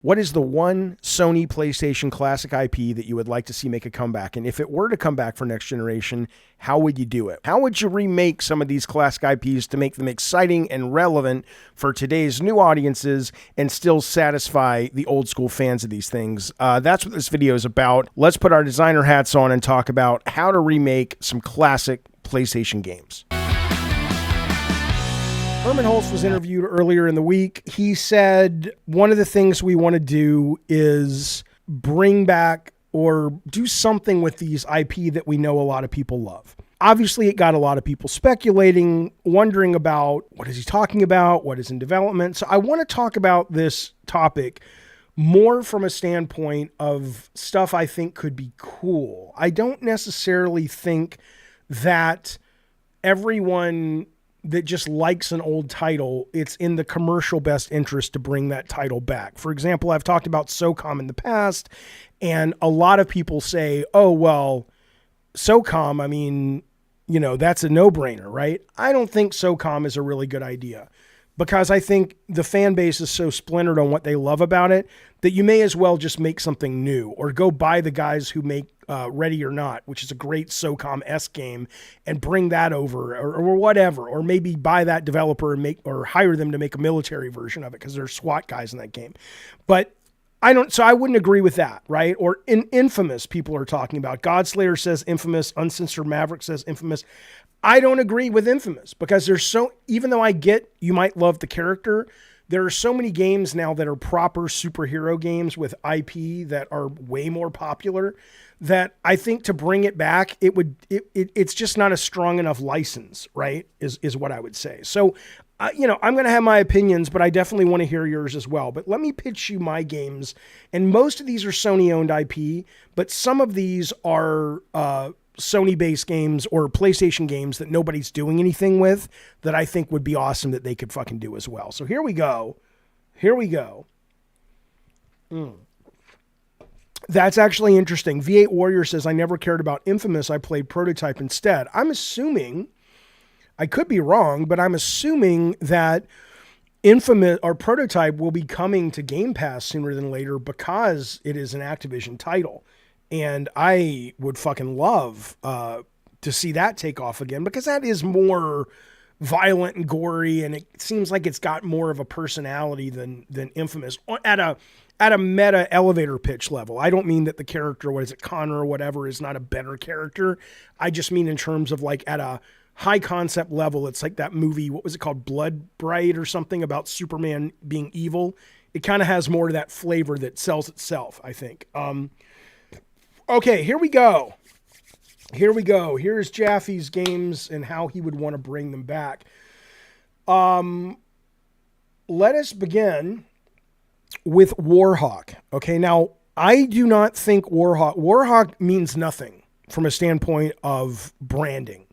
What is the one Sony PlayStation classic IP that you would like to see make a comeback? And if it were to come back for next generation, how would you do it? How would you remake some of these classic IPs to make them exciting and relevant for today's new audiences and still satisfy the old school fans of these things? That's what this video is about. Let's put our designer hats on and talk about how to remake some classic PlayStation games. Herman Hulst was interviewed earlier in the week. He said one of the things we want to do is bring back or do something with these IP that we know a lot of people love. Obviously, it got a lot of people speculating, wondering about what is he talking about, what is in development. So I want to talk about this topic more from a standpoint of stuff I think could be cool. I don't necessarily think that everyone that just likes an old title, it's in the commercial best interest to bring that title back. For example, I've talked about SOCOM in the past, and a lot of people say, oh, well, SOCOM, I mean, you know, that's a no-brainer, right? I don't think SOCOM is a really good idea because I think the fan base is so splintered on what they love about it that you may as well just make something new or go buy the guys who make Ready or Not, which is a great SOCOM-esque game, and bring that over or whatever, or maybe buy that developer and make or hire them to make a military version of it because there's SWAT guys in that game. But I wouldn't agree with that, right? Or in Infamous, people are talking about. Godslayer says Infamous, Uncensored Maverick says Infamous. I don't agree with Infamous because even though I get you might love the character, there are so many games now that are proper superhero games with IP that are way more popular that I think to bring it back, it's just not a strong enough license, right? Is what I would say. So, I'm going to have my opinions, but I definitely want to hear yours as well. But let me pitch you my games. And most of these are Sony-owned IP, but some of these are Sony-based games or PlayStation games that nobody's doing anything with that I think would be awesome that they could fucking do as well. So here we go. That's actually interesting. V8 Warrior says, I never cared about Infamous. I played Prototype instead. I'm assuming, I could be wrong, but I'm assuming that Infamous or Prototype will be coming to Game Pass sooner than later because it is an Activision title. And I would fucking love to see that take off again because that is more violent and gory, and it seems like it's got more of a personality than Infamous at a meta elevator pitch level. I don't mean that the character, Connor or whatever, is not a better character. I just mean in terms of like at a high concept level, it's like that movie, what was it called? Blood Bright or something about Superman being evil. It kind of has more of that flavor that sells itself, I think. Okay, here we go. Here's Jaffe's games and how he would want to bring them back. Let us begin with Warhawk. Okay, now I do not think Warhawk means nothing from a standpoint of branding.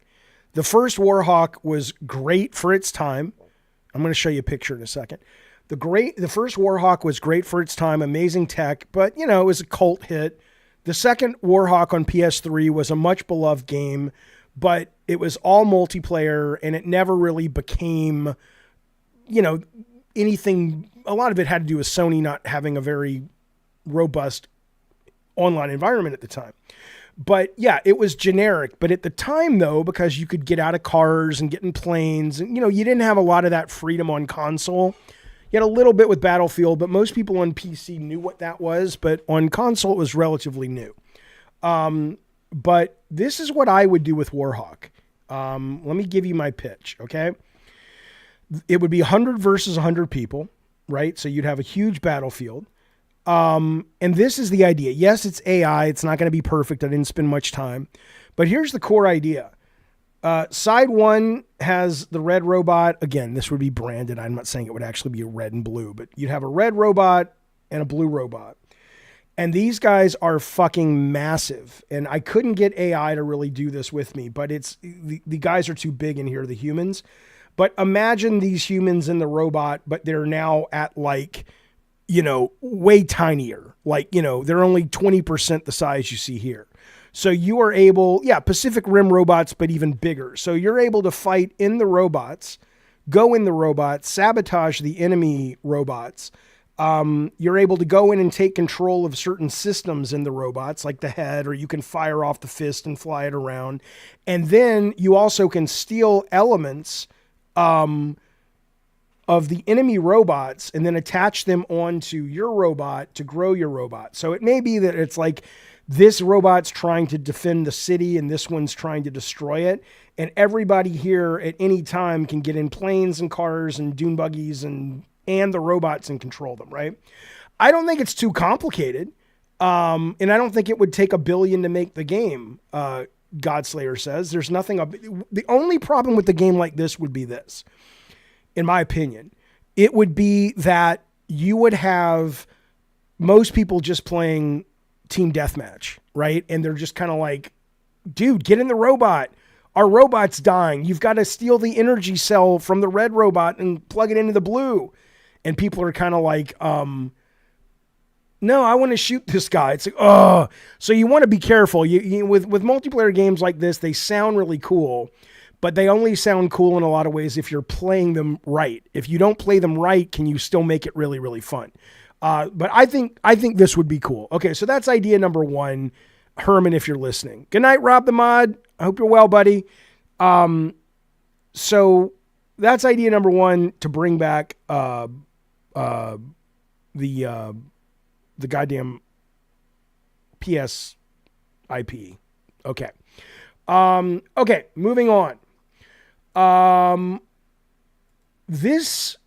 The first Warhawk was great for its time. I'm going to show you a picture in a second. The first Warhawk was great for its time, amazing tech, but it was a cult hit. The second Warhawk on PS3 was a much beloved game, but it was all multiplayer and it never really became, anything. A lot of it had to do with Sony not having a very robust online environment at the time. But yeah, it was generic. But at the time though, because you could get out of cars and get in planes and, you didn't have a lot of that freedom on console. You had a little bit with Battlefield, but most people on PC knew what that was. But on console, it was relatively new. But this is what I would do with Warhawk. Let me give you my pitch, okay? It would be 100 versus 100 people, right? So you'd have a huge battlefield. And this is the idea. Yes, it's AI. It's not going to be perfect. I didn't spend much time. But here's the core idea. Side one has the red robot. Again, this would be branded. I'm not saying it would actually be a red and blue, but you'd have a red robot and a blue robot. And these guys are fucking massive. And I couldn't get AI to really do this with me, but the guys are too big in here, the humans. But imagine these humans in the robot, but they're now at like, way tinier. Like, they're only 20% the size you see here. So you are able, Pacific Rim robots, but even bigger. So you're able to fight in the robots, go in the robots, sabotage the enemy robots, You're able to go in and take control of certain systems in the robots, like the head, or you can fire off the fist and fly it around. And then you also can steal elements of the enemy robots and then attach them onto your robot to grow your robot. So it may be that it's like this robot's trying to defend the city and this one's trying to destroy it. And everybody here at any time can get in planes and cars and dune buggies and the robots and control them, right? I don't think it's too complicated. And I don't think it would take $1 billion to make the game. Godslayer says there's nothing. The only problem with the game like this would be this. In my opinion, it would be that you would have most people just playing team deathmatch, right? And they're just kind of like, dude, get in the robot. Our robot's dying. You've got to steal the energy cell from the red robot and plug it into the blue. And people are kind of like, no, I want to shoot this guy. It's like, oh, so you want to be careful. With multiplayer games like this, they sound really cool. But they only sound cool in a lot of ways if you're playing them right. If you don't play them right, can you still make it really, really fun? But I think this would be cool. Okay, so that's idea number one. Herman, if you're listening. Good night, Rob the Mod. I hope you're well, buddy. So that's idea number one, to bring back the goddamn PS IP. Okay. Okay, moving on. This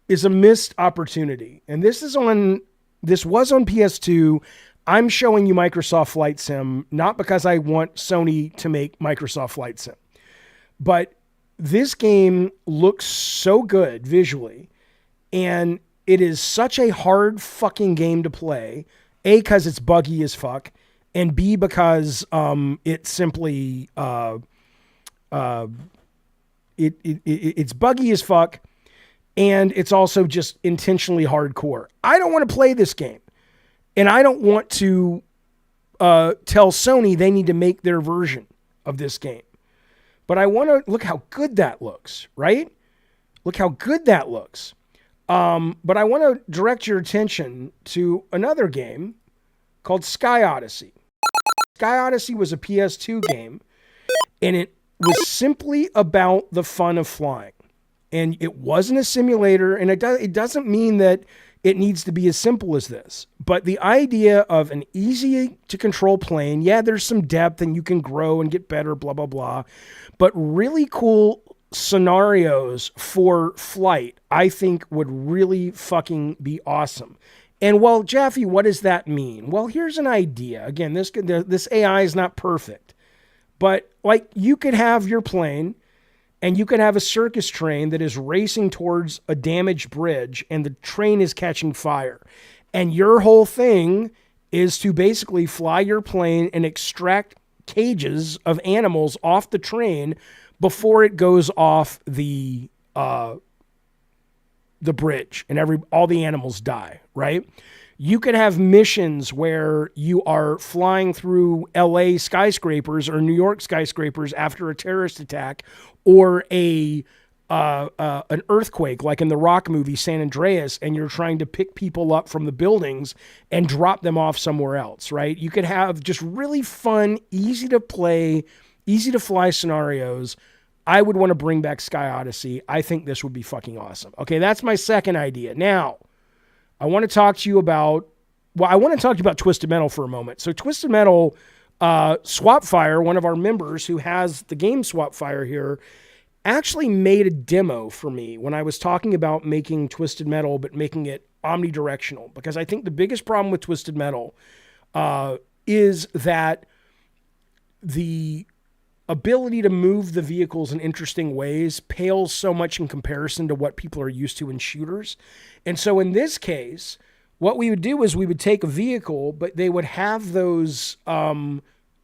is a missed opportunity, and this was on PS2. I'm showing you Microsoft Flight Sim, not because I want Sony to make Microsoft Flight Sim, but this game looks so good visually, and it is such a hard fucking game to play. A, because it's buggy as fuck, and B, because it's simply it's buggy as fuck, and it's also just intentionally hardcore. I don't want to play this game, and I don't want to tell Sony they need to make their version of this game. But I want to look how good that looks, right? Look how good that looks. But I want to direct your attention to another game called Sky Odyssey. Sky Odyssey was a PS2 game, and it was simply about the fun of flying. And it wasn't a simulator, and it doesn't mean that it needs to be as simple as this. But the idea of an easy-to-control plane, yeah, there's some depth, and you can grow and get better, blah, blah, blah. But really cool scenarios for flight, I think would really fucking be awesome. And well, Jaffe, what does that mean? Well, here's an idea. Again, this AI is not perfect. But like, you could have your plane and you could have a circus train that is racing towards a damaged bridge and the train is catching fire. And your whole thing is to basically fly your plane and extract cages of animals off the train before it goes off the bridge and all the animals die, right? You could have missions where you are flying through LA skyscrapers or New York skyscrapers after a terrorist attack or an earthquake, like in the Rock movie San Andreas, and you're trying to pick people up from the buildings and drop them off somewhere else, right? You could have just really fun, easy to play, easy to fly scenarios. I would want to bring back Sky Odyssey. I think this would be fucking awesome. Okay, that's my second idea. Now, I want to talk to you about Twisted Metal for a moment. So Twisted Metal, Swapfire, one of our members who has the game Swapfire here, actually made a demo for me when I was talking about making Twisted Metal, but making it omnidirectional. Because I think the biggest problem with Twisted Metal is that the ability to move the vehicles in interesting ways pales so much in comparison to what people are used to in shooters. And so in this case, what we would do is we would take a vehicle, but they would have those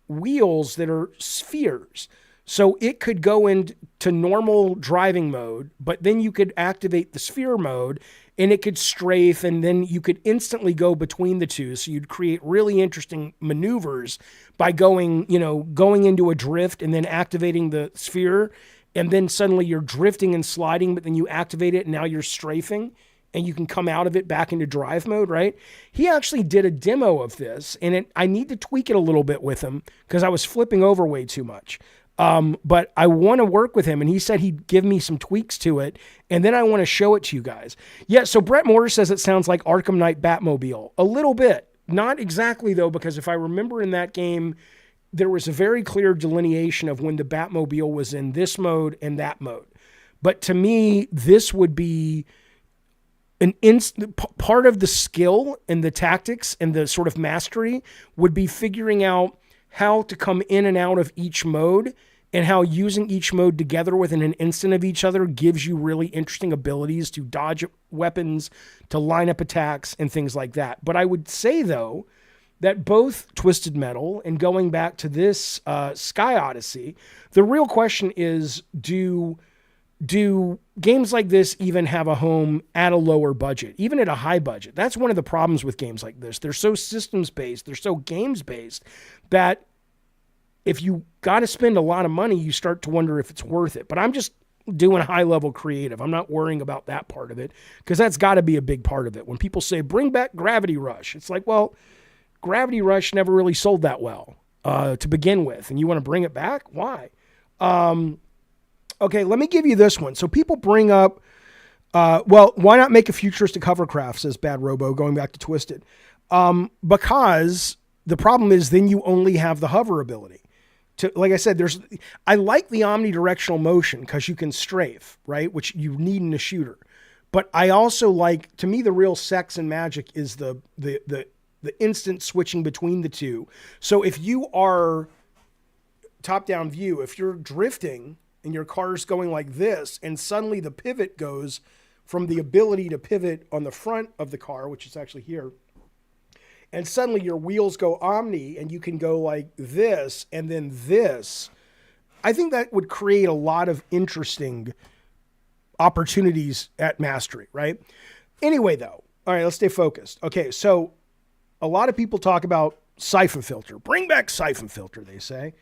wheels that are spheres. So it could go into normal driving mode, but then you could activate the sphere mode and it could strafe, and then you could instantly go between the two. So you'd create really interesting maneuvers by going into a drift and then activating the sphere, and then suddenly you're drifting and sliding, but then you activate it and now you're strafing. and you can come out of it back into drive mode, right? He actually did a demo of this, and I need to tweak it a little bit with him because I was flipping over way too much. But I want to work with him, and he said he'd give me some tweaks to it, and then I want to show it to you guys. Yeah, so Brett Moore says it sounds like Arkham Knight Batmobile. A little bit. Not exactly, though, because if I remember in that game, there was a very clear delineation of when the Batmobile was in this mode and that mode. But to me, this would be part of the skill and the tactics and the sort of mastery would be figuring out how to come in and out of each mode and how using each mode together within an instant of each other gives you really interesting abilities to dodge weapons, to line up attacks, and things like that. But I would say, though, that both Twisted Metal and going back to this Sky Odyssey, the real question is, do games like this even have a home at a lower budget, even at a high budget? That's one of the problems with games like this. They're so systems-based, they're so games-based, that if you got to spend a lot of money, you start to wonder if it's worth it. But I'm just doing high-level creative. I'm not worrying about that part of it, because that's got to be a big part of it. When people say, bring back Gravity Rush, it's like, well, Gravity Rush never really sold that well to begin with, and you want to bring it back? Why? Okay, let me give you this one. So people bring up, well, why not make a futuristic hovercraft, says Bad Robo, going back to Twisted. Because the problem is then you only have the hover ability. Like I said, I like the omnidirectional motion because you can strafe, right? Which you need in a shooter. But I also like, to me, the real sex and magic is the instant switching between the two. So if you are top-down view, if you're drifting and your car's going like this, and suddenly the pivot goes from the ability to pivot on the front of the car, which is actually here, and suddenly your wheels go omni and you can go like this and then this, I think that would create a lot of interesting opportunities at mastery, right? Anyway, though, all right, let's stay focused. Okay, so a lot of people talk about Siphon Filter. Bring back Siphon Filter, they say.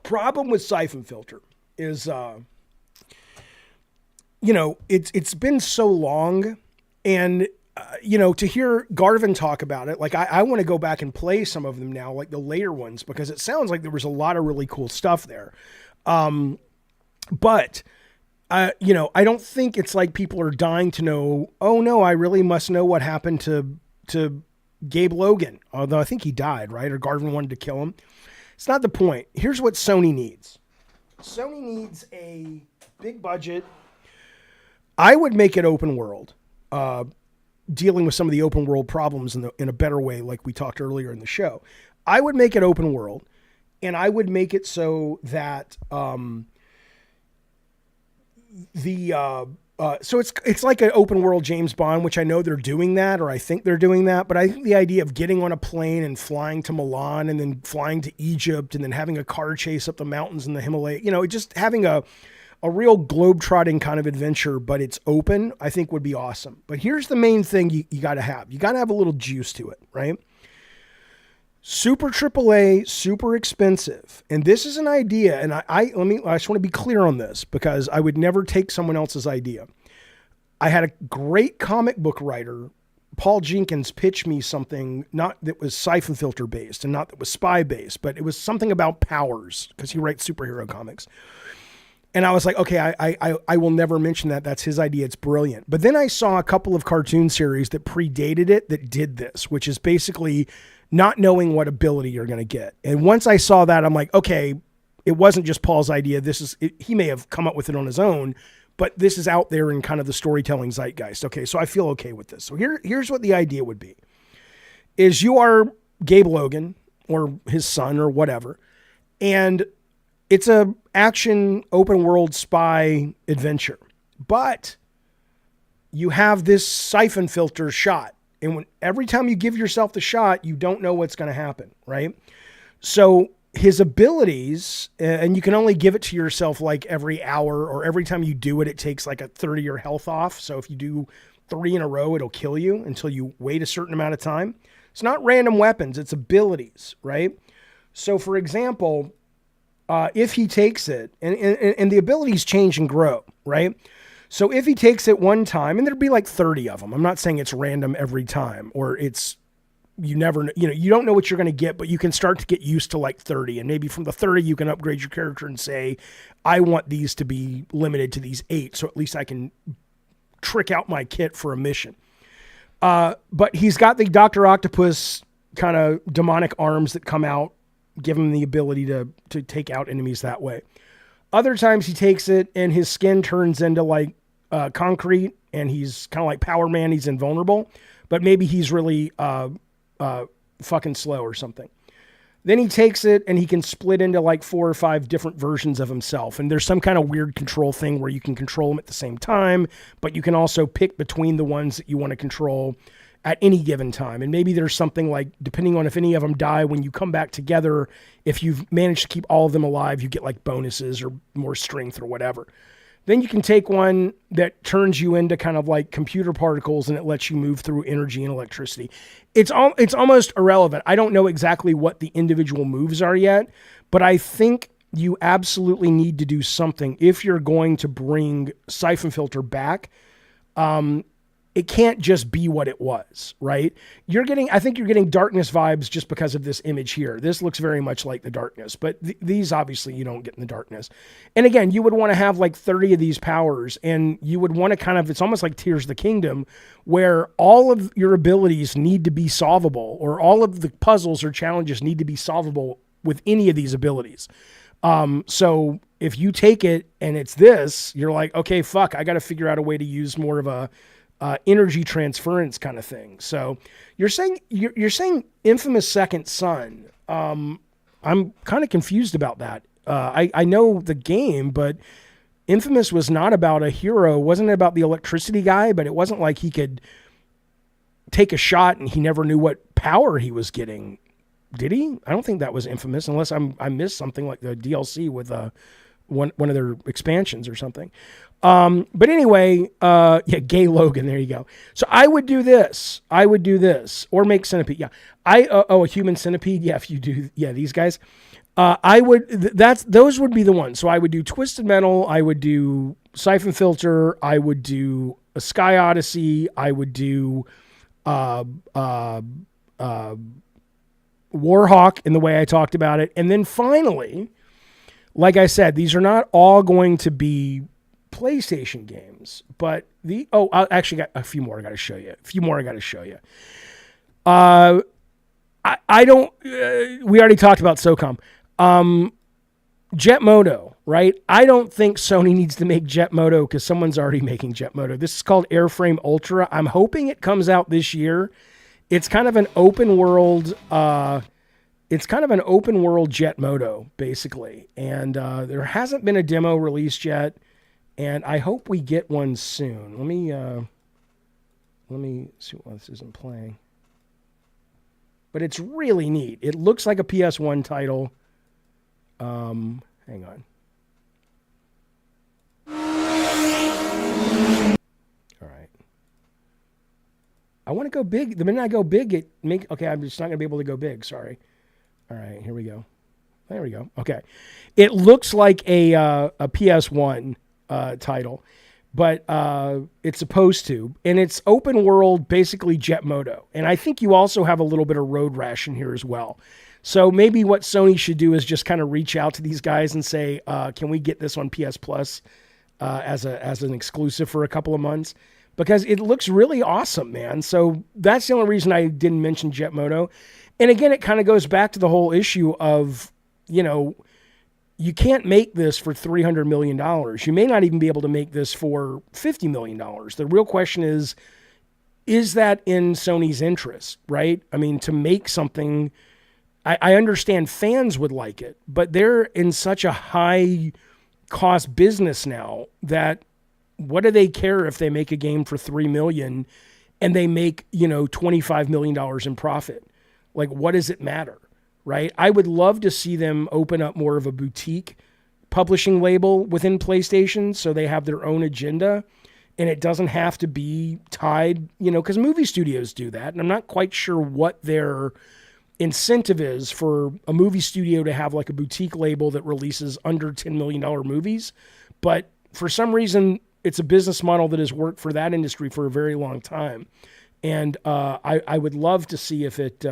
Problem with Siphon Filter is, it's been so long, and, to hear Garvin talk about it, like I want to go back and play some of them now, like the later ones, because it sounds like there was a lot of really cool stuff there. But I don't think it's like people are dying to know, oh no, I really must know what happened to Gabe Logan. Although I think he died, right? Or Garvin wanted to kill him. It's not the point. Here's what Sony needs. Sony needs a big budget. I would make it open world, dealing with some of the open world problems in a better way, like we talked earlier in the show. I would make it open world, and I would make it so that so it's like an open world James Bond, which I know they're doing that, or I think they're doing that. But I think the idea of getting on a plane and flying to Milan and then flying to Egypt and then having a car chase up the mountains in the Himalayas, just having a real globe-trotting kind of adventure, but it's open, I think would be awesome. But here's the main thing you got to have. You got to have a little juice to it, right? Super AAA, super expensive. And this is an idea, and I just want to be clear on this, because I would never take someone else's idea. I had a great comic book writer, Paul Jenkins, pitch me something, not that was Siphon Filter based and not that was spy based, but it was something about powers, because he writes superhero comics. And I was like, okay, I will never mention that. That's his idea. It's brilliant. But then I saw a couple of cartoon series that predated it that did this, which is basically not knowing what ability you're going to get. And once I saw that, I'm like, okay, it wasn't just Paul's idea. He may have come up with it on his own, but this is out there in kind of the storytelling zeitgeist. Okay, so I feel okay with this. So here's what the idea would be. Is you are Gabe Logan or his son or whatever, and it's a action open world spy adventure, but you have this Siphon Filter shot. And every time you give yourself the shot, you don't know what's going to happen, right? So his abilities, and you can only give it to yourself like every hour, or every time you do it, it takes like a third of your health off. So if you do 3 in a row, it'll kill you until you wait a certain amount of time. It's not random weapons, it's abilities, right? So for example, if he takes it, and the abilities change and grow, right? So if he takes it one time, and there'd be like 30 of them, I'm not saying it's random every time, or it's, you never, you don't know what you're going to get, but you can start to get used to like 30. And maybe from the 30, you can upgrade your character and say, I want these to be limited to these 8. So at least I can trick out my kit for a mission. But he's got the Dr. Octopus kind of demonic arms that come out, give him the ability to take out enemies that way. Other times he takes it and his skin turns into like concrete, and he's kind of like Power Man. He's invulnerable, but maybe he's really fucking slow or something. Then he takes it and he can split into like 4 or 5 different versions of himself. And there's some kind of weird control thing where you can control them at the same time, but you can also pick between the ones that you want to control at any given time. And maybe there's something like, depending on if any of them die, when you come back together, if you've managed to keep all of them alive, you get like bonuses or more strength or whatever. Then you can take one that turns you into kind of like computer particles, and it lets you move through energy and electricity. It's almost irrelevant. I don't know exactly what the individual moves are yet, but I think you absolutely need to do something if you're going to bring Siphon Filter back. It can't just be what it was, right? I think you're getting darkness vibes just because of this image here. This looks very much like the darkness, but these obviously you don't get in the darkness. And again, you would want to have like 30 of these powers, and you would want to kind of, it's almost like Tears of the Kingdom, where all of your abilities need to be solvable, or all of the puzzles or challenges need to be solvable with any of these abilities. So if you take it and it's this, you're like, okay, fuck, I got to figure out a way to use more of a energy transference kind of thing. So you're saying Infamous Second Son. I'm kind of confused about that. I know the game, but Infamous was not about a hero. It wasn't about the electricity guy, but it wasn't like he could take a shot and he never knew what power he was getting. Did he? I don't think that was Infamous, unless I missed something like the DLC with one of their expansions or something. But anyway, Gay Logan, there you go. So I would do this, or make Centipede. Yeah. A Human Centipede. Yeah. If you do, these guys, those would be the ones. So I would do Twisted Metal. I would do Siphon Filter. I would do a Sky Odyssey. I would do, Warhawk in the way I talked about it. And then finally, like I said, these are not all going to be PlayStation games, but I actually got a few more I got to show you. I don't, we already talked about SOCOM. Jet Moto, right? I don't think Sony needs to make Jet Moto because someone's already making Jet Moto. This is called Airframe Ultra. I'm hoping it comes out this year. It's kind of an open world, Jet Moto, basically. And there hasn't been a demo released yet. And I hope we get one soon. Let me see why this isn't playing. But it's really neat. It looks like a PS1 title. Hang on. All right. I want to go big. The minute I go big, okay, I'm just not going to be able to go big. Sorry. All right, here we go. There we go. Okay. It looks like a PS1 title, but it's supposed to, and it's open world, basically Jet Moto. And I think you also have a little bit of Road Rash in here as well. So maybe what Sony should do is just kind of reach out to these guys and say, can we get this on PS Plus as an exclusive for a couple of months? Because it looks really awesome, man. So that's the only reason I didn't mention Jet Moto. And again, it kind of goes back to the whole issue of, you can't make this for $300 million. You may not even be able to make this for $50 million. The real question is that in Sony's interest, right? I mean, to make something, I understand fans would like it, but they're in such a high cost business now that what do they care if they make a game for $3 million and they make, $25 million in profit? Like, what does it matter? Right? I would love to see them open up more of a boutique publishing label within PlayStation so they have their own agenda and it doesn't have to be tied, because movie studios do that. And I'm not quite sure what their incentive is for a movie studio to have like a boutique label that releases under $10 million movies. But for some reason, it's a business model that has worked for that industry for a very long time. And I would love to see if it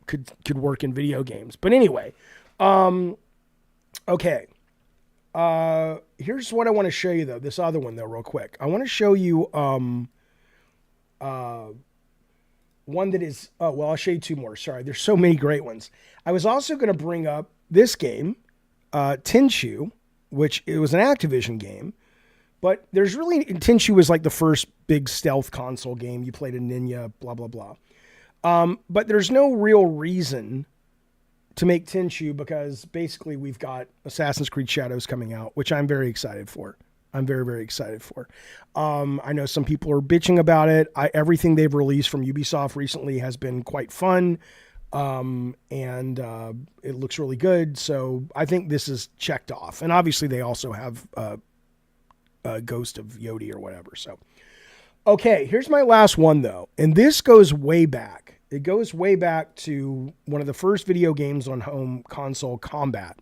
could work in video games. But anyway, okay. Here's what I want to show you, though. This other one, though, real quick. I want to show you one that is... Oh, well, I'll show you two more. Sorry, there's so many great ones. I was also going to bring up this game, Tenchu, which it was an Activision game. But there's really... Tenchu was like the first big stealth console game. You played a ninja, blah, blah, blah. But there's no real reason to make Tenchu because basically we've got Assassin's Creed Shadows coming out, which I'm very excited for. I'm very, very excited for. I know some people are bitching about it. Everything they've released from Ubisoft recently has been quite fun. And it looks really good. So I think this is checked off. And obviously they also have Ghost of Yodi or whatever. So, okay, here's my last one though. And this goes way back. It goes way back to one of the first video games on home console, Combat.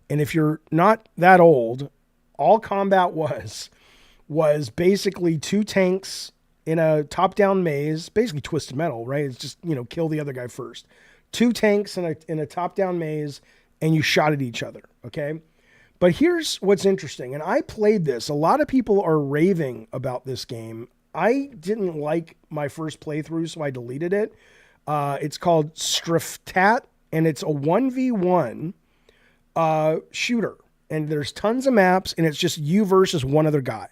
And if you're not that old, all Combat was basically two tanks in a top-down maze, basically Twisted Metal, right? It's just, kill the other guy first. Two tanks in a top-down maze, and you shot at each other, okay? But here's what's interesting, and I played this. A lot of people are raving about this game. I didn't like my first playthrough, so I deleted it. It's called Striftat, and it's a 1v1 shooter. And there's tons of maps, and it's just you versus one other guy.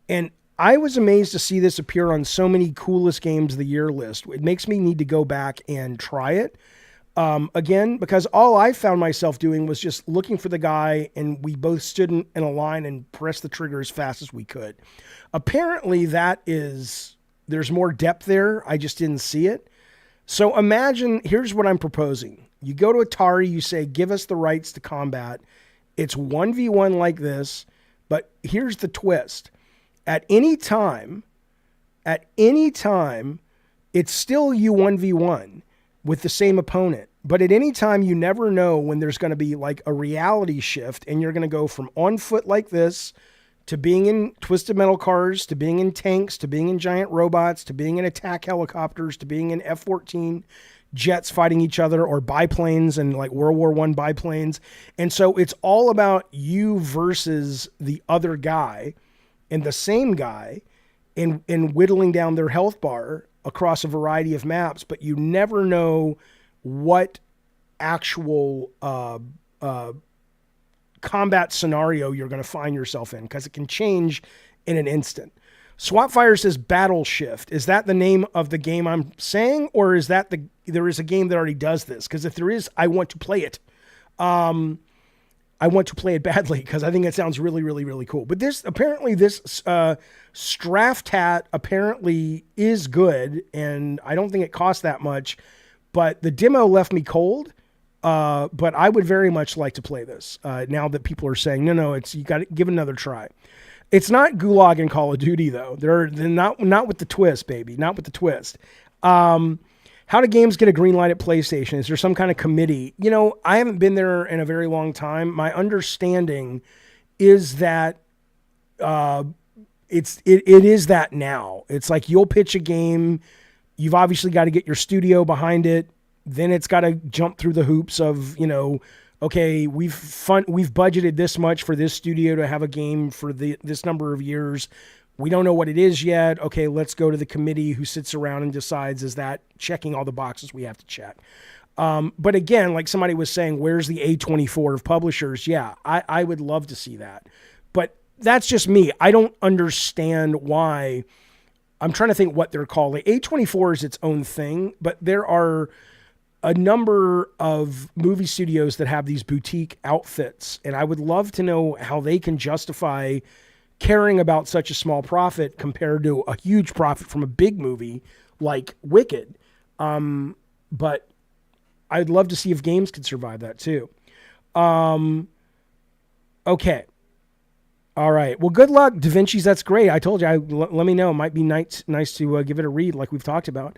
And I was amazed to see this appear on so many coolest games of the year list. It makes me need to go back and try it. Again, because all I found myself doing was just looking for the guy, and we both stood in a line and pressed the trigger as fast as we could. Apparently, there's more depth there. I just didn't see it. So imagine, here's what I'm proposing. You go to Atari, you say, give us the rights to Combat. It's 1v1 like this, but here's the twist. At any time, it's still you 1v1 with the same opponent. But at any time, you never know when there's going to be like a reality shift, and you're going to go from on foot like this to being in Twisted Metal cars, to being in tanks, to being in giant robots, to being in attack helicopters, to being in F-14 jets fighting each other, or biplanes and like World War I biplanes. And so it's all about you versus the other guy and the same guy and whittling down their health bar across a variety of maps, but you never know what actual combat scenario you're going to find yourself in, because it can change in an instant. Swapfire says Battle Shift. Is that the name of the game I'm saying, or is that there is a game that already does this? Because if there is, I want to play it. I want to play it badly because I think it sounds really, really, really cool. But this Straftat apparently is good, and I don't think it costs that much. But the demo left me cold. But I would very much like to play this now that people are saying, no, you got to give it another try. It's not Gulag in Call of Duty, though. They're not with the twist, baby. Not with the twist. How do games get a green light at PlayStation? Is there some kind of committee? I haven't been there in a very long time. My understanding is that it is that now. It's like you'll pitch a game. You've obviously got to get your studio behind it. Then it's got to jump through the hoops of, okay, we've budgeted this much for this studio to have a game for this number of years. We don't know what it is yet. Okay, let's go to the committee who sits around and decides, is that checking all the boxes we have to check? But again, like somebody was saying, where's the A24 of publishers? Yeah, I would love to see that. But that's just me. I don't understand why. I'm trying to think what they're calling. A24 is its own thing, but there are a number of movie studios that have these boutique outfits, and I would love to know how they can justify caring about such a small profit compared to a huge profit from a big movie like Wicked. But I'd love to see if games could survive that too. Okay. All right. Well, good luck, Da Vinci's. That's great. I told you. Let me know. It might be nice to give it a read like we've talked about.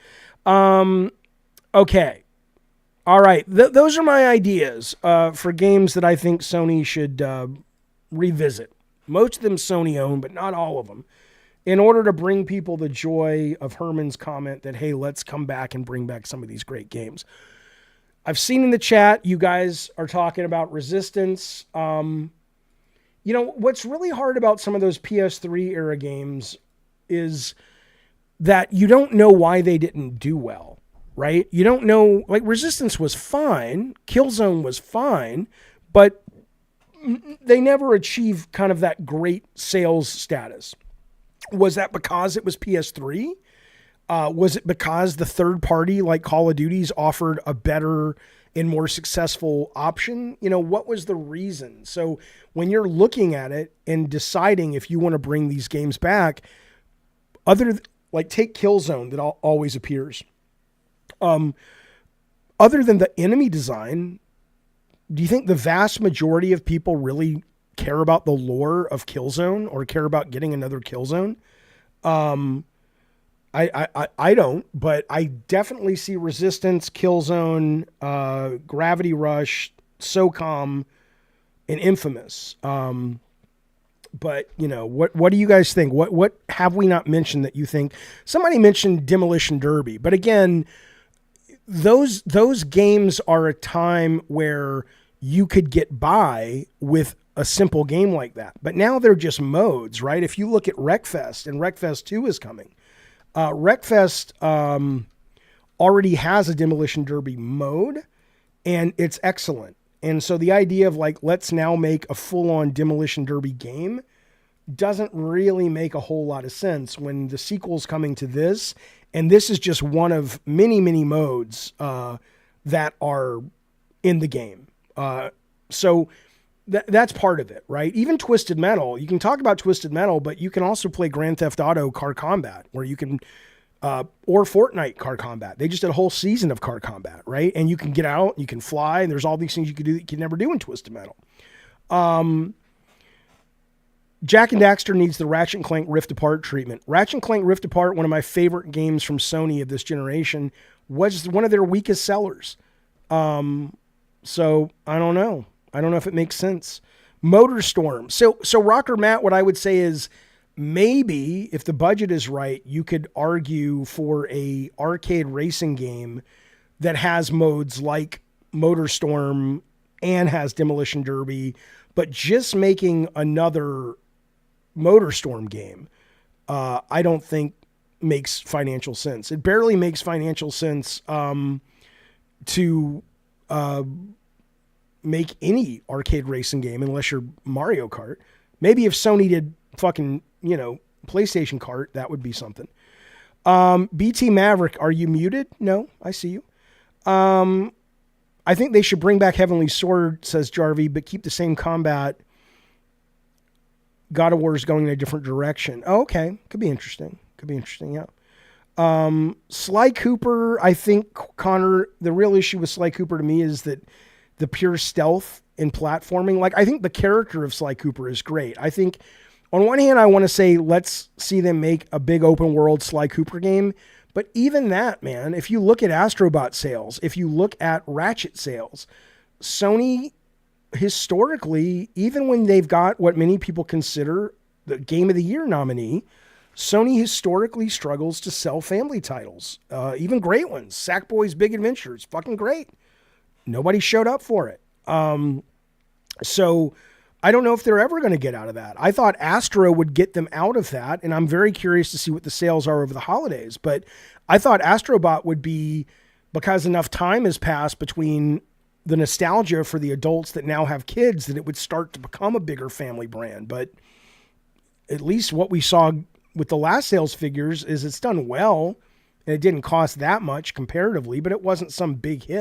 Okay. All right. Those are my ideas for games that I think Sony should revisit. most of them Sony own, but not all of them, in order to bring people the joy of Herman's comment that, hey, let's come back and bring back some of these great games. I've seen in the chat, you guys are talking about Resistance. What's really hard about some of those PS3 era games is that you don't know why they didn't do well, right? You don't know, like Resistance was fine, Killzone was fine, but they never achieved kind of that great sales status. Was that because it was PS3? Was it because the third party like Call of Duty's offered a better and more successful option? What was the reason? So when you're looking at it and deciding if you want to bring these games back, take Killzone that always appears. Other than the enemy design, do you think the vast majority of people really care about the lore of Killzone or care about getting another Killzone? I don't, but I definitely see Resistance, Killzone, Gravity Rush, SOCOM, and Infamous. But what do you guys think? What have we not mentioned that you think? Somebody mentioned Demolition Derby, but again, those games are a time where you could get by with a simple game like that. But now they're just modes, right? If you look at Wreckfest, and Wreckfest 2 is coming. Wreckfest already has a Demolition Derby mode, and it's excellent. And so the idea of let's now make a full-on Demolition Derby game doesn't really make a whole lot of sense when the sequel's coming to this, and this is just one of many, many modes that are in the game. So that's part of it, right? Even Twisted Metal, you can talk about Twisted Metal, but you can also play Grand Theft Auto Car Combat, where you can, or Fortnite Car Combat. They just did a whole season of Car Combat, right? And you can get out, you can fly, and there's all these things you can do that you can never do in Twisted Metal. Jack and Daxter needs the Ratchet & Clank Rift Apart treatment. Ratchet & Clank Rift Apart, one of my favorite games from Sony of this generation, was one of their weakest sellers. So I don't know. I don't know if it makes sense. Motorstorm. So Rocker Matt, what I would say is maybe if the budget is right, you could argue for a arcade racing game that has modes like Motorstorm and has Demolition Derby, but just making another Motorstorm game, I don't think makes financial sense. It barely makes financial sense to make any arcade racing game unless you're Mario Kart. Maybe if Sony did fucking, PlayStation Kart, that would be something. BT Maverick, are you muted? No, I see you. I think they should bring back Heavenly Sword, says Jarvie, but keep the same combat. God of War is going in a different direction. Oh, okay. Could be interesting. Yeah. Sly Cooper, I think, Connor, the real issue with Sly Cooper to me is that the pure stealth and platforming. I think the character of Sly Cooper is great. I think on one hand, I want to say, let's see them make a big open world Sly Cooper game. But even that, man, if you look at Astrobot sales, if you look at Ratchet sales, Sony historically, even when they've got what many people consider the Game of the Year nominee, Sony historically struggles to sell family titles, even great ones. Sackboy's Big Adventure is fucking great. Nobody showed up for it. So I don't know if they're ever going to get out of that. I thought Astro would get them out of that, and I'm very curious to see what the sales are over the holidays. But I thought Astrobot would be, because enough time has passed between the nostalgia for the adults that now have kids, that it would start to become a bigger family brand. But at least what we saw with the last sales figures is it's done well, and it didn't cost that much comparatively, but it wasn't some big hit.